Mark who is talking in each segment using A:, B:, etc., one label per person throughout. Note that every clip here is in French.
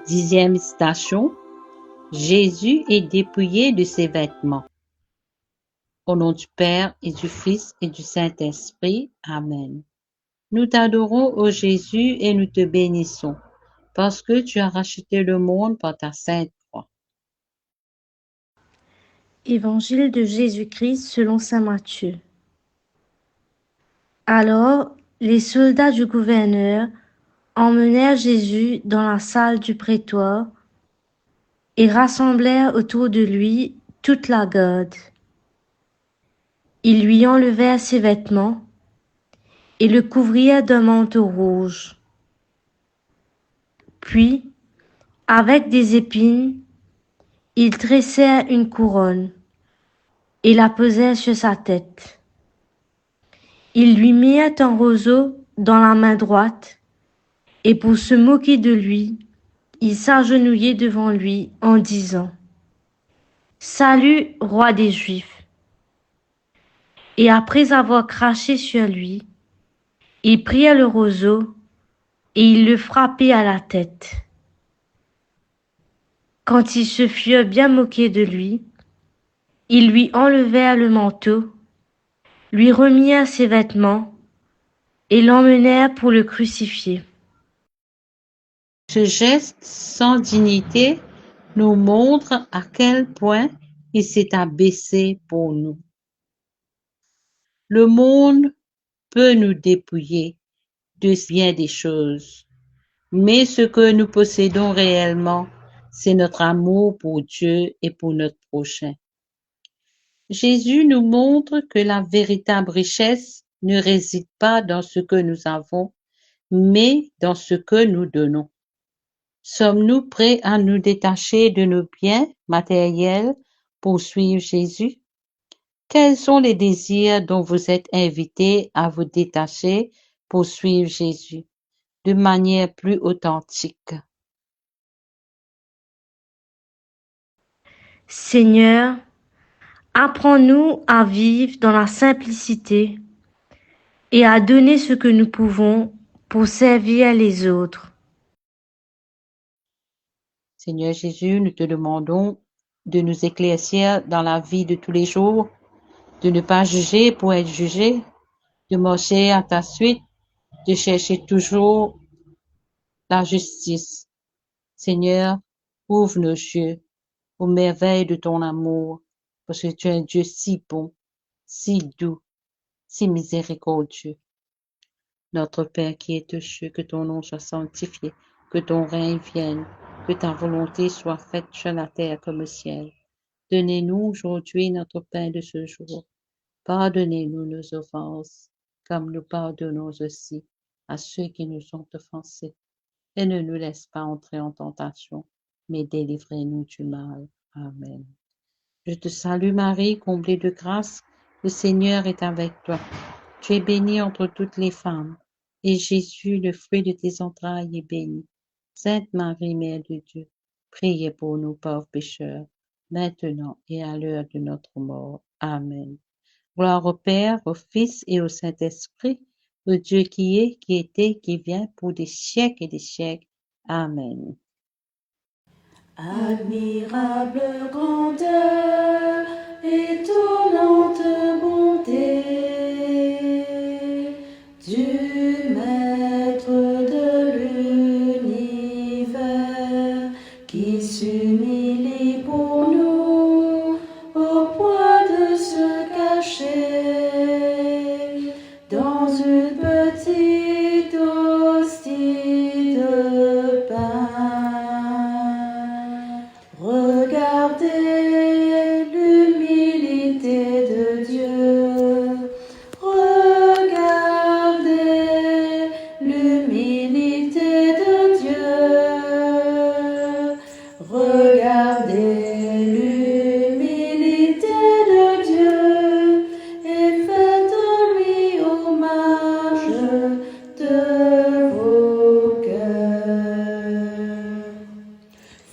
A: 10e station, Jésus est dépouillé de ses vêtements. Au nom du Père et du Fils et du Saint-Esprit. Amen. Nous t'adorons, ô Jésus, et nous te bénissons, parce que tu as racheté le monde par ta sainte croix.
B: Évangile de Jésus-Christ selon saint Matthieu. Alors, les soldats du gouverneur emmenèrent Jésus dans la salle du prétoire et rassemblèrent autour de lui toute la garde. Ils lui enlevèrent ses vêtements et le couvrirent d'un manteau rouge. Puis, avec des épines, ils tressèrent une couronne et la posèrent sur sa tête. Ils lui mirent un roseau dans la main droite, et pour se moquer de lui, ils s'agenouillaient devant lui en disant : « Salut, roi des Juifs !» Et après avoir craché sur lui, ils prirent le roseau et ils le frappaient à la tête. Quand ils se furent bien moqués de lui, ils lui enlevèrent le manteau, lui remirent ses vêtements et l'emmenèrent pour le crucifier.
A: Ce geste sans dignité nous montre à quel point il s'est abaissé pour nous. Le monde peut nous dépouiller de bien des choses, mais ce que nous possédons réellement, c'est notre amour pour Dieu et pour notre prochain. Jésus nous montre que la véritable richesse ne réside pas dans ce que nous avons, mais dans ce que nous donnons. Sommes-nous prêts à nous détacher de nos biens matériels pour suivre Jésus? Quels sont les désirs dont vous êtes invités à vous détacher pour suivre Jésus de manière plus authentique?
B: Seigneur, apprends-nous à vivre dans la simplicité et à donner ce que nous pouvons pour servir les autres.
A: Seigneur Jésus, nous te demandons de nous éclaircir dans la vie de tous les jours, de ne pas juger pour être jugé, de marcher à ta suite, de chercher toujours la justice. Seigneur, ouvre nos yeux aux merveilles de ton amour, parce que tu es un Dieu si bon, si doux, si miséricordieux. Notre Père qui es aux cieux, que ton nom soit sanctifié, que ton règne vienne, que ta volonté soit faite sur la terre comme au ciel. Donnez-nous aujourd'hui notre pain de ce jour. Pardonnez-nous nos offenses, comme nous pardonnons aussi à ceux qui nous ont offensés. Et ne nous laisse pas entrer en tentation, mais délivrez-nous du mal. Amen. Je te salue Marie, comblée de grâce, le Seigneur est avec toi. Tu es bénie entre toutes les femmes, et Jésus, le fruit de tes entrailles, est béni. Sainte Marie, Mère de Dieu, priez pour nous pauvres pécheurs, maintenant et à l'heure de notre mort. Amen. Gloire au Père, au Fils et au Saint-Esprit, au Dieu qui est, qui était, qui vient, pour des siècles et des siècles. Amen.
C: Admirable grandeur, étonnante bonté du Maître de l'univers qui s'humilie pour nous au point de se cacher dans une petite hostie de pain. Regardez l'humilité de Dieu. Regardez l'humilité de Dieu. Regardez l'humilité de Dieu et faites-lui hommage de vos cœurs.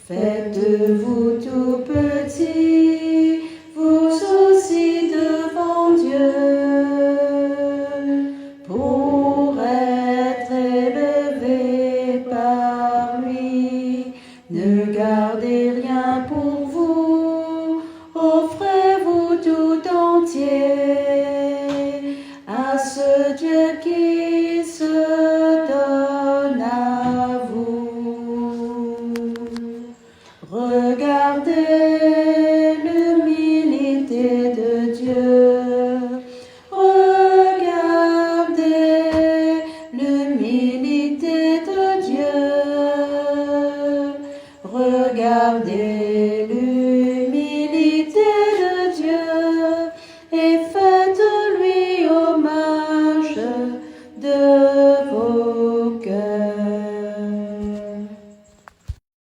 C: Faites-vous tout petit, vous aussi devant Dieu, pour être élevé par lui. Ne gardez rien pour vous, offrez-vous tout entier à ce Dieu qui se